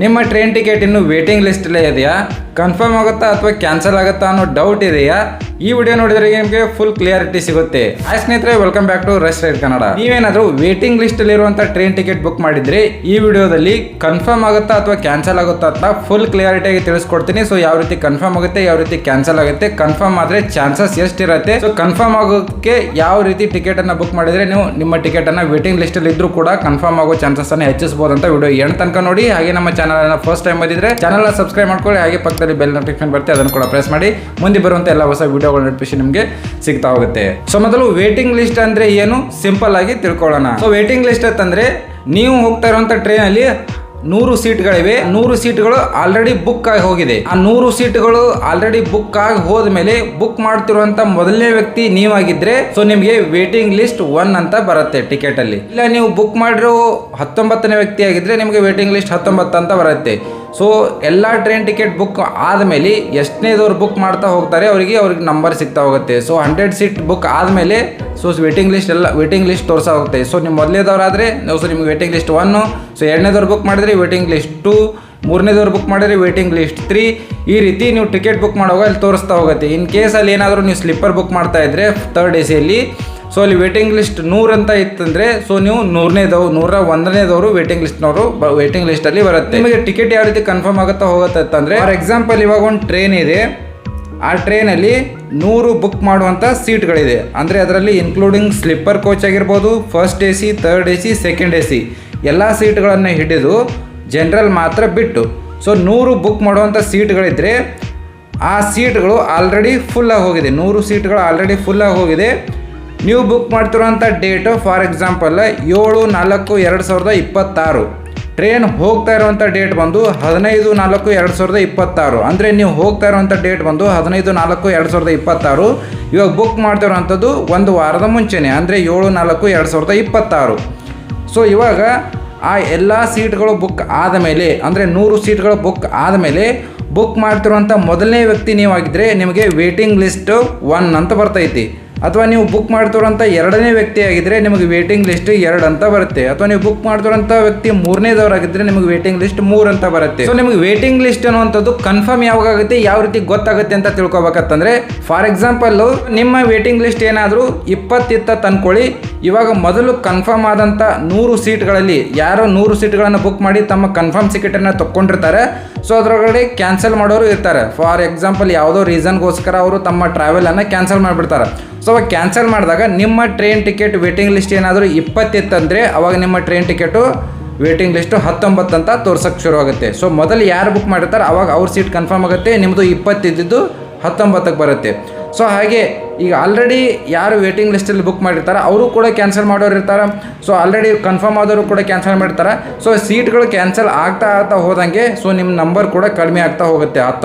ನಿಮ್ಮ train ticket ಇನ್ನು waiting ಲಿಸ್ಟಲ್ಲೇ ಇದೆಯಾ, ಕನ್ಫರ್ಮ್ ಆಗುತ್ತಾ ಅಥವಾ ಕ್ಯಾನ್ಸಲ್ ಆಗುತ್ತಾ ಅನ್ನೋ ಡೌಟ್ ಇದೆಯಾ? ಈ ವಿಡಿಯೋ ನೋಡಿದ್ರೆ ನಿಮಗೆ ಫುಲ್ ಕ್ಲಿಯರಿಟಿ ಸಿಗುತ್ತೆ. ಹಾಯ್ ಸ್ನೇಹಿತರೆ, welcome back to rush ride Kannada. ನೀವೇನಾದರೂ ವೇಟಿಂಗ್ ಲಿಸ್ಟ್ ಅಲ್ಲಿರುವಂಥ ಟ್ರೈನ್ ಟಿಕೆಟ್ ಬುಕ್ ಮಾಡಿದ್ರೆ ಈ ವಿಡಿಯೋದಲ್ಲಿ ಕನ್ಫರ್ಮ್ ಆಗುತ್ತಾ ಅಥವಾ ಕ್ಯಾನ್ಸಲ್ ಆಗುತ್ತಾ ಅಂತ ಫುಲ್ ಕ್ಲಿಯರಿಟಿಯಾಗಿ ತಿಳಿಸ್ಕೊಡ್ತೀನಿ. ಸೊ ಯಾವ ರೀತಿ ಕನ್ಫರ್ಮ್ ಆಗುತ್ತೆ, ಯಾವ ರೀತಿ ಕ್ಯಾನ್ಸಲ್ ಆಗುತ್ತೆ, ಕನ್ಫರ್ಮ್ ಆದ್ರೆ ಚಾನ್ಸಸ್ ಎಷ್ಟಿರುತ್ತೆ, ಸೊ ಕನ್ಫರ್ಮ್ ಆಗೋಕ್ಕೆ ಯಾವ ರೀತಿ ಟಿಕೆಟ್ ಅನ್ನ ಬುಕ್ ಮಾಡಿದ್ರೆ ನೀವು ನಿಮ್ಮ ಟಿಕೆಟ್ ಅನ್ನ ವೇಟಿಂಗ್ ಲಿಸ್ಟ್ ಅಲ್ಲಿ ಇದ್ರೂ ಕೂಡ ಕನ್ಫರ್ಮ್ ಆಗೋ ಚಾನ್ಸಸ್ ಅನ್ನ ಹೆಚ್ಚಿಸಬಹುದು ಅಂತ ವಿಡಿಯೋ ಎಂಡ್ ತನಕ ನೋಡಿ. ಹಾಗೆ ನಮ್ಮ ಚಾನಲ್ ಅನ್ನ ಫಸ್ಟ್ ಟೈಮ್ ಬಂದಿದ್ರೆ ಚಾನಲ್ ಸಬ್ಸ್ಕ್ರೈಬ್ ಮಾಡ್ಕೊಳ್ಳಿ. ಹಾಗೆ ಪಕ್ಕದಲ್ಲಿ ಬೆಲ್ ನೋಟಿಫಿಕೇಶನ್ ಬರುತ್ತೆ, ಅದನ್ನು ಕೂಡ ಪ್ರೆಸ್ ಮಾಡಿ. ಮುಂದೆ ಬರುವಂತ ಎಲ್ಲ ಹೊಸ ವಿಡಿಯೋಗಳ ನೋಟಿಫಿಕೇಶನ್ ನಿಮಗೆ ಸಿಗ್ತಾ ಹೋಗುತ್ತೆ. ಸೊ ಮೊದಲು ವೇಟಿಂಗ್ ಲಿಸ್ಟ್ ಅಂದ್ರೆ ಏನು ಸಿಂಪಲ್ ಆಗಿ ತಿಳ್ಕೊಳ್ಳೋಣ. ಸೊ ವೇಟಿಂಗ್ ಲಿಸ್ಟ್ ಅಂತಂದ್ರೆ ನೀವು ಹೋಗ್ತಾ ಇರುವಂತ ಟ್ರೈನ್ ಅಲ್ಲಿ 100 ಸೀಟ್ಗಳಿವೆ. 100 ಸೀಟ್ಗಳು ಆಲ್ರೆಡಿ ಬುಕ್ ಆಗಿ ಹೋಗಿದೆ. ಆ 100 ಸೀಟ್ಗಳು ಆಲ್ರೆಡಿ ಬುಕ್ ಆಗಿ ಹೋದ್ಮೇಲೆ ಬುಕ್ ಮಾಡ್ತಿರುವಂತ ಮೊದಲನೇ ವ್ಯಕ್ತಿ ನೀವಾಗಿದ್ರೆ ಸೊ ನಿಮಗೆ ವೇಟಿಂಗ್ ಲಿಸ್ಟ್ 1 ಅಂತ ಬರುತ್ತೆ ಟಿಕೆಟ್ ಅಲ್ಲಿ. ಇಲ್ಲ ನೀವು ಬುಕ್ ಮಾಡಿರೋ 19ನೇ ವ್ಯಕ್ತಿ ಆಗಿದ್ರೆ ನಿಮಗೆ ವೇಟಿಂಗ್ ಲಿಸ್ಟ್ 19 ಅಂತ ಬರುತ್ತೆ. ಸೊ ಎಲ್ಲ ಟ್ರೈನ್ ಟಿಕೆಟ್ ಬುಕ್ ಆದಮೇಲೆ ಎಷ್ಟನೇದವ್ರು ಬುಕ್ ಮಾಡ್ತಾ ಹೋಗ್ತಾರೆ ಅವ್ರಿಗೆ ನಂಬರ್ ಸಿಗ್ತಾ ಹೋಗುತ್ತೆ. ಸೊ 100 ಸೀಟ್ ಬುಕ್ ಆದಮೇಲೆ ಸೊ ವೇಟಿಂಗ್ ಲಿಸ್ಟ್ ತೋರಿಸ್ತಾ ಹೋಗುತ್ತೆ. ಸೊ ನೀವು ಮೊದಲೇದವ್ರಾದರೆ ಸೊ ನಿಮ್ಗೆ ವೇಟಿಂಗ್ ಲಿಸ್ಟ್ 1, ಸೊ ಎರಡನೇದವ್ರು ಬುಕ್ ಮಾಡಿದ್ರೆ ವೇಟಿಂಗ್ ಲಿಸ್ಟ್ 2, ಮೂರನೇದವ್ರು ಬುಕ್ ಮಾಡಿದ್ರೆ ವೇಟಿಂಗ್ ಲಿಸ್ಟ್ 3. ಈ ರೀತಿ ನೀವು ಟಿಕೆಟ್ ಬುಕ್ ಮಾಡುವಾಗ ಅಲ್ಲಿ ತೋರಿಸ್ತಾ ಹೋಗುತ್ತೆ. ಇನ್ ಕೇಸ್ ಅಲ್ಲಿ ಏನಾದರೂ ನೀವು ಸ್ಲಿಪ್ಪರ್ ಬುಕ್ ಮಾಡ್ತಾ ಇದ್ರೆ 3rd AC ಅಲ್ಲಿ ಸೊ ಅಲ್ಲಿ ವೇಟಿಂಗ್ ಲಿಸ್ಟ್ 100 ಅಂತ ಇತ್ತಂದ್ರೆ ಸೊ ನೀವು 101ನೇದವರು ವೇಟಿಂಗ್ ಲಿಸ್ಟ್ ಅಲ್ಲಿ ಬರುತ್ತೆ. ನಿಮಗೆ ಟಿಕೆಟ್ ಯಾವ ರೀತಿ ಕನ್ಫರ್ಮ್ ಆಗುತ್ತಾ ಹೋಗುತ್ತೆ ಅಂತಂದ್ರೆ, ಫಾರ್ ಎಕ್ಸಾಂಪಲ್ ಇವಾಗ ಒಂದು ಟ್ರೈನ್ ಇದೆ. ಆ ಟ್ರೈನಲ್ಲಿ 100 ಬುಕ್ ಮಾಡುವಂಥ ಸೀಟ್ಗಳಿದೆ. ಅಂದರೆ ಅದರಲ್ಲಿ ಇನ್ಕ್ಲೂಡಿಂಗ್ ಸ್ಲಿಪ್ಪರ್ ಕೋಚ್ ಆಗಿರ್ಬೋದು, first AC, 3rd AC, 2nd AC ಎಲ್ಲ ಸೀಟ್ಗಳನ್ನು ಹಿಡಿದು ಜನರಲ್ ಮಾತ್ರ ಬಿಟ್ಟು ಸೊ 100 ಬುಕ್ ಮಾಡುವಂಥ ಸೀಟ್ಗಳಿದ್ರೆ ಆ ಸೀಟ್ಗಳು ಆಲ್ರೆಡಿ ಫುಲ್ಲಾಗಿ ಹೋಗಿದೆ. 100 ಸೀಟ್ಗಳು ಆಲ್ರೆಡಿ ಫುಲ್ಲಾಗಿ ಹೋಗಿದೆ. ನೀವು ಬುಕ್ ಮಾಡ್ತಿರುವಂಥ ಡೇಟು ಫಾರ್ ಎಕ್ಸಾಂಪಲ್ 7/4/2026. ಟ್ರೈನ್ ಹೋಗ್ತಾ ಇರುವಂಥ ಡೇಟ್ ಬಂದು 15/4/2026. ಅಂದರೆ ನೀವು ಹೋಗ್ತಾ ಇರುವಂಥ ಡೇಟ್ ಬಂದು 15/4/2026. ಇವಾಗ ಬುಕ್ ಮಾಡ್ತಿರೋವಂಥದ್ದು ಒಂದು ವಾರದ ಮುಂಚೆನೇ, ಅಂದರೆ 7/4/2026. ಸೊ ಇವಾಗ ಆ ಎಲ್ಲ ಸೀಟ್ಗಳು ಬುಕ್ ಆದಮೇಲೆ, ಅಂದರೆ 100 ಸೀಟ್ಗಳು ಬುಕ್ ಆದಮೇಲೆ ಬುಕ್ ಮಾಡ್ತಿರುವಂಥ ಮೊದಲನೇ ವ್ಯಕ್ತಿ ನೀವಾಗಿದ್ದರೆ ನಿಮಗೆ ವೇಟಿಂಗ್ ಲಿಸ್ಟ್ 1 ಅಂತ ಬರ್ತೈತಿ. ಅಥವಾ ನೀವು ಬುಕ್ ಮಾಡ್ತಿರೋಂಥ ಎರಡನೇ ವ್ಯಕ್ತಿ ಆಗಿದ್ರೆ ನಿಮಗೆ ವೇಟಿಂಗ್ ಲಿಸ್ಟ್ 2 ಅಂತ ಬರುತ್ತೆ. ಅಥವಾ ನೀವು ಬುಕ್ ಮಾಡ್ತಿರೋಂಥ ವ್ಯಕ್ತಿ 3ನೇದವರಾಗಿದ್ದರೆ ನಿಮಗೆ ವೇಟಿಂಗ್ ಲಿಸ್ಟ್ 3 ಅಂತ ಬರುತ್ತೆ. ಸೊ ನಿಮಗೆ ವೇಟಿಂಗ್ ಲಿಸ್ಟ್ ಅನ್ನುವಂಥದ್ದು ಕನ್ಫರ್ಮ್ ಯಾವಾಗ ಆಗುತ್ತೆ, ಯಾವ ರೀತಿ ಗೊತ್ತಾಗುತ್ತೆ ಅಂತ ತಿಳ್ಕೊಬೇಕಂತಂದ್ರೆ, ಫಾರ್ ಎಕ್ಸಾಂಪಲ್ ನಿಮ್ಮ ವೇಟಿಂಗ್ ಲಿಸ್ಟ್ ಏನಾದರೂ 20 ಇತ್ತ ಅನ್ಕೊಳ್ಳಿ. ಇವಾಗ ಮೊದಲು ಕನ್ಫರ್ಮ್ ಆದಂಥ 100 ಸೀಟ್ಗಳಲ್ಲಿ ಯಾರೋ 100 ಸೀಟ್ಗಳನ್ನು ಬುಕ್ ಮಾಡಿ ತಮ್ಮ ಕನ್ಫರ್ಮ್ ಟಿಕೆಟನ್ನು ತಗೊಂಡಿರ್ತಾರೆ. ಸೊ ಅದರೊಳಗಡೆ ಕ್ಯಾನ್ಸಲ್ ಮಾಡೋರು ಇರ್ತಾರೆ. ಫಾರ್ ಎಕ್ಸಾಂಪಲ್ ಯಾವುದೋ ರೀಸನ್ಗೋಸ್ಕರ ಅವರು ತಮ್ಮ ಟ್ರಾವೆಲನ್ನು ಕ್ಯಾನ್ಸಲ್ ಮಾಡಿಬಿಡ್ತಾರೆ. ಸೊ ಅವಾಗ ಕ್ಯಾನ್ಸಲ್ ಮಾಡಿದಾಗ ನಿಮ್ಮ ಟ್ರೈನ್ ಟಿಕೆಟ್ ವೇಟಿಂಗ್ ಲಿಸ್ಟ್ ಏನಾದರೂ 20 ಇತ್ತಂದರೆ ಅವಾಗ ನಿಮ್ಮ ಟ್ರೈನ್ ಟಿಕೆಟು ವೇಟಿಂಗ್ ಲಿಸ್ಟು 19 ಅಂತ ತೋರ್ಸೋಕ್ಕೆ ಶುರು ಆಗುತ್ತೆ. ಸೊ ಮೊದಲು ಯಾರು ಬುಕ್ ಮಾಡಿರ್ತಾರೆ ಅವಾಗ ಅವ್ರ ಸೀಟ್ ಕನ್ಫರ್ಮ್ ಆಗುತ್ತೆ, ನಿಮ್ಮದು 20 ಇದ್ದಿದ್ದು 19ಕ್ಕೆ ಬರುತ್ತೆ. ಸೊ ಹಾಗೆ ಈಗ ಆಲ್ರೆಡಿ ಯಾರು ವೇಟಿಂಗ್ ಲಿಸ್ಟಲ್ಲಿ ಬುಕ್ ಮಾಡಿರ್ತಾರೆ ಅವರು ಕೂಡ ಕ್ಯಾನ್ಸಲ್ ಮಾಡೋರು ಇರ್ತಾರೆ. ಸೊ ಆಲ್ರೆಡಿ ಕನ್ಫರ್ಮ್ ಆದವರು ಕೂಡ ಕ್ಯಾನ್ಸಲ್ ಮಾಡಿರ್ತಾರೆ. ಸೊ ಸೀಟ್ಗಳು ಕ್ಯಾನ್ಸಲ್ ಆಗ್ತಾ ಹೋದಂಗೆ ಸೊ ನಿಮ್ಮ ನಂಬರ್ ಕೂಡ ಕಡಿಮೆ ಆಗ್ತಾ ಹೋಗುತ್ತೆ.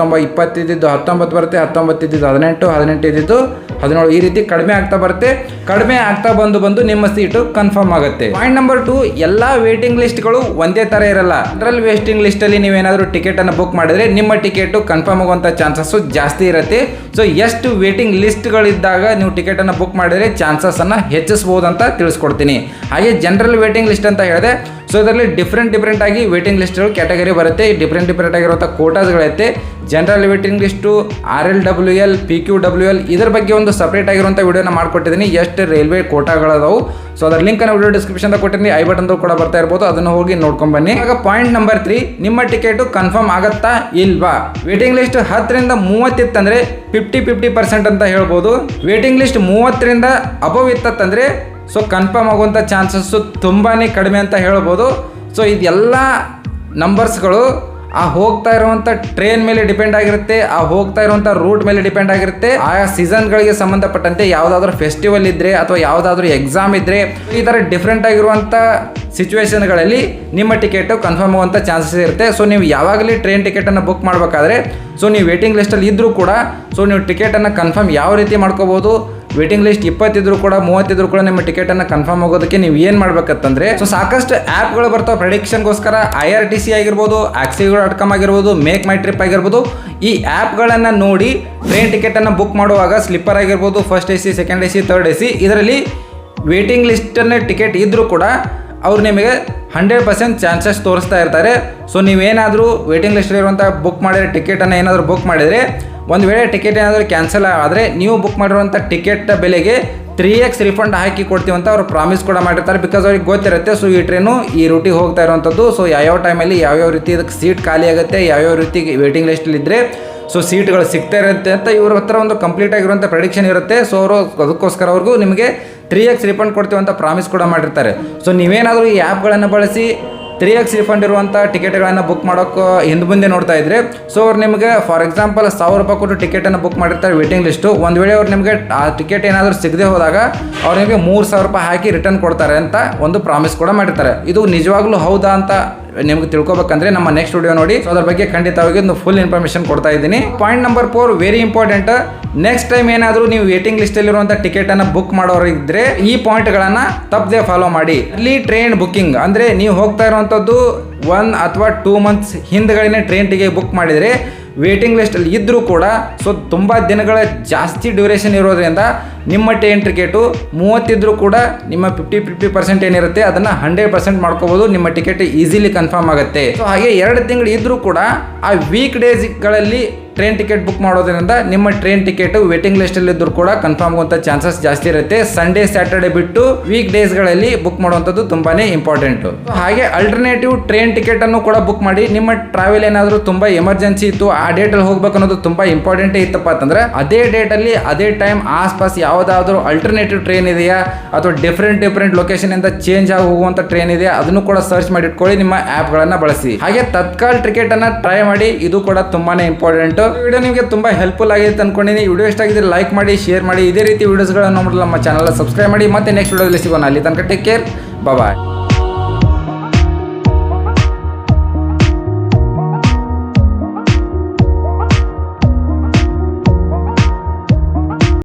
20 ಇದ್ದಿದ್ದು 19 ಬರುತ್ತೆ, 19 ಇದ್ದಿದ್ದು 18, 18 ಇದ್ದಿದ್ದು 17, ಈ ರೀತಿ ಕಡಿಮೆ ಆಗ್ತಾ ಬರುತ್ತೆ. ಕಡಿಮೆ ಆಗ್ತಾ ಬಂದು ನಿಮ್ಮ ಸೀಟು ಕನ್ಫರ್ಮ್ ಆಗುತ್ತೆ. ಪಾಯಿಂಟ್ ನಂಬರ್ 2, ಎಲ್ಲ ವೇಟಿಂಗ್ ಲಿಸ್ಟ್ಗಳು ಒಂದೇ ಥರ ಇರಲ್ಲ. ಜನರಲ್ ವೇಟಿಂಗ್ ಲಿಸ್ಟಲ್ಲಿ ನೀವೇನಾದರೂ ಟಿಕೆಟನ್ನು ಬುಕ್ ಮಾಡಿದ್ರೆ ನಿಮ್ಮ ಟಿಕೆಟು ಕನ್ಫರ್ಮ್ ಆಗುವಂಥ ಚಾನ್ಸಸ್ಸು ಜಾಸ್ತಿ ಇರುತ್ತೆ. ಸೊ ಎಷ್ಟು ವೇಟಿಂಗ್ ಲಿಸ್ಟ್ಗಳಿದ್ದಾಗ ನೀವು ಟಿಕೆಟನ್ನು ಬುಕ್ ಮಾಡಿದರೆ ಚಾನ್ಸಸ್ಸನ್ನು ಹೆಚ್ಚಿಸ್ಬೋದು ಅಂತ ತಿಳಿಸ್ಕೊಡ್ತೀನಿ. ಹಾಗೆ ಜನರಲ್ ವೇಟಿಂಗ್ ಲಿಸ್ಟ್ ಅಂತ ಹೇಳಿದೆ. ಸೊ ಇದರಲ್ಲಿ ಡಿಫ್ರೆಂಟ್ ಆಗಿ ವೇಟಿಂಗ್ ಲಿಸ್ಟ್ಗಳು ಕ್ಯಾಟಗರಿ ಬರುತ್ತೆ. ಡಿಫ್ರೆಂಟ್ ಆಗಿರುವಂಥ ಕೋಟಾಸ್ಗಳಿರುತ್ತೆ. General waiting list, RLWL, PQWL ಇದರ ಬಗ್ಗೆ ಒಂದು ಸಪ್ರೇಟ್ ಆಗಿರುವಂಥ ವಿಡಿಯೋನ ಮಾಡ್ಕೊಟ್ಟಿದ್ದೀನಿ. ಎಷ್ಟು ರೈಲ್ವೆ ಕೋಟಾಗಳದಾವು. ಸೊ ಅದರ ಲಿಂಕನ್ನು ವಿಡಿಯೋ ಡಿಸ್ಕ್ರಿಪ್ಷನ್ದಾಗ ಕೊಟ್ಟಿದ್ದೀನಿ. ಐ ಬಟನ್ ಕೂಡ ಬರ್ತಾ ಇರ್ಬೋದು, ಅದನ್ನು ಹೋಗಿ ನೋಡ್ಕೊಂಡು ಬನ್ನಿ. ಇವಾಗ ಪಾಯಿಂಟ್ ನಂಬರ್ 3, ನಿಮ್ಮ ಟಿಕೆಟು ಕನ್ಫರ್ಮ್ ಆಗುತ್ತಾ ಇಲ್ವಾ? ವೇಟಿಂಗ್ ಲಿಸ್ಟ್ 10ರಿಂದ 30 ಇತ್ತಂದರೆ 50% ಅಂತ ಹೇಳ್ಬೋದು. ವೇಟಿಂಗ್ ಲಿಸ್ಟ್ 30ರಿಂದ ಅಬವ್ ಇತ್ತಂದರೆ ಸೊ ಕನ್ಫರ್ಮ್ ಆಗುವಂಥ ಚಾನ್ಸಸ್ಸು ತುಂಬಾ ಕಡಿಮೆ ಅಂತ ಹೇಳ್ಬೋದು. ಸೊ ಇದೆಲ್ಲ ನಂಬರ್ಸ್ಗಳು ಆ ಹೋಗ್ತಾ ಇರುವಂಥ ಟ್ರೈನ್ ಮೇಲೆ ಡಿಪೆಂಡ್ ಆಗಿರುತ್ತೆ, ಆ ಹೋಗ್ತಾ ಇರುವಂಥ ರೂಟ್ ಮೇಲೆ ಡಿಪೆಂಡ್ ಆಗಿರುತ್ತೆ. ಆಯಾ ಸೀಸನ್ಗಳಿಗೆ ಸಂಬಂಧಪಟ್ಟಂತೆ ಯಾವುದಾದ್ರೂ ಫೆಸ್ಟಿವಲ್ ಇದ್ದರೆ ಅಥವಾ ಯಾವುದಾದ್ರೂ ಎಕ್ಸಾಮ್ ಇದ್ದರೆ ಈ ಥರ ಡಿಫ್ರೆಂಟ್ ಆಗಿರುವಂಥ ಸಿಚುವೇಶನ್ಗಳಲ್ಲಿ ನಿಮ್ಮ ಟಿಕೆಟು ಕನ್ಫರ್ಮ್ ಆಗುವಂಥ ಚಾನ್ಸಸ್ ಇರುತ್ತೆ. ಸೊ ನೀವು ಯಾವಾಗಲೇ ಟ್ರೈನ್ ಟಿಕೆಟನ್ನು ಬುಕ್ ಮಾಡಬೇಕಾದ್ರೆ ಸೊ ನೀವು ವೇಟಿಂಗ್ ಲಿಸ್ಟಲ್ಲಿ ಇದ್ದರೂ ಕೂಡ ಸೊ ನೀವು ಟಿಕೆಟನ್ನು ಕನ್ಫರ್ಮ್ ಯಾವ ರೀತಿ ಮಾಡ್ಕೋಬೋದು, ವೇಟಿಂಗ್ ಲಿಸ್ಟ್ 20 ಇದ್ರೂ ಕೂಡ 30 ಇದ್ರೂ ಕೂಡ ನಿಮ್ಮ ಟಿಕೆಟನ್ನು ಕನ್ಫರ್ಮ್ ಆಗೋದಕ್ಕೆ ನೀವು ಏನು ಮಾಡ್ಬೇಕಂತಂದ್ರೆ, ಸೊ ಸಾಕಷ್ಟು ಆ್ಯಪ್ಗಳು ಬರ್ತಾವೆ ಪ್ರೆಡಿಕ್ಷನ್ಗೋಸ್ಕರ. IRTC ಆಗಿರ್ಬೋದು, Axigo.com ಆಗಿರ್ಬೋದು, ಮೇಕ್ ಮೈ ಟ್ರಿಪ್ ಆಗಿರ್ಬೋದು. ಈ ಆ್ಯಪ್ಗಳನ್ನು ನೋಡಿ ಟ್ರೈನ್ ಟಿಕೆಟನ್ನು ಬುಕ್ ಮಾಡುವಾಗ ಸ್ಲಿಪ್ಪರ್ ಆಗಿರ್ಬೋದು, first AC, second AC, 3rd AC ಇದರಲ್ಲಿ ವೇಟಿಂಗ್ ಲಿಸ್ಟನ್ನು ಟಿಕೆಟ್ ಇದ್ದರೂ ಕೂಡ ಅವ್ರು ನಿಮಗೆ 100% ಚಾನ್ಸಸ್ ತೋರಿಸ್ತಾ ಇರ್ತಾರೆ. ಸೊ ನೀವೇನಾದರೂ ವೇಟಿಂಗ್ ಲಿಸ್ಟಲ್ಲಿರುವಂಥ ಬುಕ್ ಮಾಡಿರೋ ಟಿಕೆಟನ್ನು ಏನಾದರೂ ಬುಕ್ ಮಾಡಿದರೆ, ಒಂದು ವೇಳೆ ಟಿಕೆಟ್ ಏನಾದರೂ ಕ್ಯಾನ್ಸಲ್ ಆದರೆ ನೀವು ಬುಕ್ ಮಾಡಿರುವಂಥ ಟಿಕೆಟ್ ಬೆಲೆಗೆ 3x ರಿಫಂಡ್ ಹಾಕಿ ಕೊಡ್ತೀವಿ ಅಂತ ಅವ್ರು ಪ್ರಾಮಿಸ್ ಕೂಡ ಮಾಡಿರ್ತಾರೆ. ಬಿಕಾಸ್ ಅವ್ರಿಗೆ ಗೊತ್ತಿರುತ್ತೆ ಸೊ ಈ ಟ್ರೈನು ಈ ರೂಟಿಗೆ ಹೋಗ್ತಾ ಇರುವಂಥದ್ದು. ಸೊ ಯಾವ್ಯಾವ ಟೈಮಲ್ಲಿ ಯಾವ್ಯಾವ ರೀತಿ ಇದಕ್ಕೆ ಸೀಟ್ ಖಾಲಿ ಆಗುತ್ತೆ, ಯಾವ್ಯಾವ ರೀತಿ ವೇಟಿಂಗ್ ಲಿಸ್ಟಲ್ಲಿದ್ದರೆ ಸೊ ಸೀಟ್ಗಳು ಸಿಗ್ತಾ ಇರುತ್ತೆ ಅಂತ ಇವ್ರ ಹತ್ರ ಒಂದು ಕಂಪ್ಲೀಟ್ ಆಗಿರುವಂಥ ಪ್ರೆಡಿಕ್ಷನ್ ಇರುತ್ತೆ. ಸೊ ಅವರು ಅದಕ್ಕೋಸ್ಕರ ಅವ್ರಿಗೂ ನಿಮಗೆ 3x ರಿಫಂಡ್ ಕೊಡ್ತೀವಿ ಅಂತ ಪ್ರಾಮಿಸ್ ಕೂಡ ಮಾಡಿರ್ತಾರೆ. ಸೊ ನೀವೇನಾದರೂ ಈ ಆ್ಯಪ್ಗಳನ್ನು ಬಳಸಿ 3x ರಿಫಂಡ್ ಇರುವಂಥ ಟಿಕೆಟ್ಗಳನ್ನು ಬುಕ್ ಮಾಡೋಕ್ಕೆ ಹಿಂದೆ ಮುಂದೆ ನೋಡ್ತಾ ಇದ್ರೆ, ಸೊ ಅವ್ರು ನಿಮಗೆ ಫಾರ್ ಎಕ್ಸಾಂಪಲ್ 1000 ರೂಪಾಯಿ ಕೊಟ್ಟು ಟಿಕೆಟನ್ನು ಬುಕ್ ಮಾಡಿರ್ತಾರೆ ವೇಟಿಂಗ್ ಲಿಸ್ಟು. ಒಂದು ವೇಳೆ ಅವ್ರು ನಿಮಗೆ ಆ ಟಿಕೆಟ್ ಏನಾದರೂ ಸಿಗದೆ ಹೋದಾಗ ಅವ್ರು ನಿಮಗೆ 3000 ರೂಪಾಯಿ ಹಾಕಿ ರಿಟರ್ನ್ ಕೊಡ್ತಾರೆ ಅಂತ ಒಂದು ಪ್ರಾಮಿಸ್ ಕೂಡ ಮಾಡಿರ್ತಾರೆ. ಇದು ನಿಜವಾಗ್ಲೂ ಹೌದಾ ಅಂತ ನಿಮ್ಗೆ ತಿಳ್ಕೊಬೇಕಂದ್ರೆ ನಮ್ಮ ನೆಕ್ಸ್ಟ್ ವಿಡಿಯೋ ನೋಡಿ. ಸೊ ಅದ್ರ ಬಗ್ಗೆ ಖಂಡಿತವಾಗಿ ಒಂದು ಫುಲ್ ಇನ್ಫಾರ್ಮೇಷನ್ ಕೊಡ್ತಾ ಇದ್ದೀನಿ. Point number 4 very important. Next time ಏನಾದರೂ ನೀವು ವೇಟಿಂಗ್ ಲಿಸ್ಟಲ್ಲಿರುವಂಥ ಟಿಕೆಟನ್ನು ಬುಕ್ ಮಾಡೋರಿದ್ರೆ ಈ ಪಾಯಿಂಟ್ಗಳನ್ನು ತಪ್ಪದೆ ಫಾಲೋ ಮಾಡಿ. ಅಲ್ಲಿ ಟ್ರೈನ್ ಬುಕ್ಕಿಂಗ್ ಅಂದರೆ ನೀವು ಹೋಗ್ತಾ ಇರುವಂಥದ್ದು 1 ಅಥವಾ 2 ಮಂತ್ಸ್ ಹಿಂದ್ಗಡೆ ಟ್ರೈನ್ ಟಿಕೆಟ್ ಬುಕ್ ಮಾಡಿದರೆ ವೇಟಿಂಗ್ ಲಿಸ್ಟಲ್ಲಿ ಇದ್ದರೂ ಕೂಡ ಸೊ ತುಂಬ ದಿನಗಳ ಜಾಸ್ತಿ ಡ್ಯೂರೇಷನ್ ಇರೋದ್ರಿಂದ ನಿಮ್ಮ ಟ್ರೈನ್ ಟಿಕೆಟು 30 ಇದ್ದರೂ ಕೂಡ ನಿಮ್ಮ 50% ಏನಿರುತ್ತೆ ಅದನ್ನು 100% ಮಾಡ್ಕೋಬೋದು. ನಿಮ್ಮ ಟಿಕೆಟ್ ಈಸಿಲಿ ಕನ್ಫರ್ಮ್ ಆಗುತ್ತೆ. ಸೊ ಹಾಗೆ 2 ತಿಂಗಳು ಇದ್ದರೂ ಕೂಡ ಆ ವೀಕ್ ಡೇಸ್ಗಳಲ್ಲಿ ಟ್ರೈನ್ ಟಿಕೆಟ್ ಬುಕ್ ಮಾಡೋದ್ರಿಂದ ನಿಮ್ಮ ಟ್ರೈನ್ ಟಿಕೆಟ್ ವೇಟಿಂಗ್ ಲಿಸ್ಟಲ್ಲಿ ಇದ್ದರೂ ಕೂಡ ಕನ್ಫರ್ಮ್ ಆಗುವಂಥ ಚಾನ್ಸಸ್ ಜಾಸ್ತಿ ಇರುತ್ತೆ. ಸಂಡೇ ಸ್ಯಾಟರ್ಡೆ ಬಿಟ್ಟು ವೀಕ್ ಡೇಸ್ಗಳಲ್ಲಿ ಬುಕ್ ಮಾಡುವಂಥದ್ದು ತುಂಬಾ ಇಂಪಾರ್ಟೆಂಟು. ಹಾಗೆ ಅಲ್ಟರ್ನೇಟಿವ್ ಟ್ರೈನ್ ಟಿಕೆಟನ್ನು ಕೂಡ ಬುಕ್ ಮಾಡಿ. ನಿಮ್ಮ ಟ್ರಾವೆಲ್ ಏನಾದರೂ ತುಂಬ ಎಮರ್ಜೆನ್ಸಿ ಇತ್ತು, ಆ ಡೇಟಲ್ಲಿ ಹೋಗ್ಬೇಕು ಅನ್ನೋದು ತುಂಬ ಇಂಪಾರ್ಟೆಂಟೇ ಇತ್ತಪ್ಪ ಅಂತಂದ್ರೆ ಅದೇ ಡೇಟಲ್ಲಿ ಅದೇ ಟೈಮ್ ಆಸ್ಪಾಸ್ ಯಾವುದಾದ್ರೂ ಅಲ್ಟರ್ನೇಟಿವ್ ಟ್ರೈನ್ ಇದೆಯಾ ಅಥವಾ ಡಿಫ್ರೆಂಟ್ ಲೊಕೇಶನಿಂದ ಚೇಂಜ್ ಆಗಿ ಹೋಗುವಂಥ ಟ್ರೈನ್ ಇದೆಯಾ ಅದನ್ನು ಕೂಡ ಸರ್ಚ್ ಮಾಡಿ ಇಟ್ಕೊಳ್ಳಿ. ನಿಮ್ಮ ಆ್ಯಪ್ಗಳನ್ನು ಬಳಸಿ. ಹಾಗೆ ತತ್ಕಾಲ್ ಟಿಕೆಟನ್ನು ಟ್ರೈ ಮಾಡಿ. ಇದು ಕೂಡ ತುಂಬಾ ಇಂಪಾರ್ಟೆಂಟ್. ವಿಡಿಯೋ ನಿಮಗೆ ತುಂಬಾ ಹೆಲ್ಪ್ಫುಲ್ ಆಗಿದೆ ಅನ್ಕೊಂಡಿದ್ದೀನಿ. ವಿಡಿಯೋ ಇಷ್ಟ ಆಗಿದ್ರೆ ಲೈಕ್ ಮಾಡಿ, ಶೇರ್ ಮಾಡಿ. ಇದೇ ರೀತಿ ವಿಡಿಯೋಸ್ಗಳನ್ನು ನೋಡಲು ನಮ್ಮ ಚಾನಲ್ ಸಬ್ಸ್ಕ್ರೈಬ್ ಮಾಡಿ. ಮತ್ತೆ ನೆಕ್ಸ್ಟ್ ವಿಡಿಯೋದಲ್ಲಿ ಸಿಗೋಣ. ಅಲ್ಲಿ ತನಕ ಟೇಕ್ ಕೇರ್, ಬಾಯ್.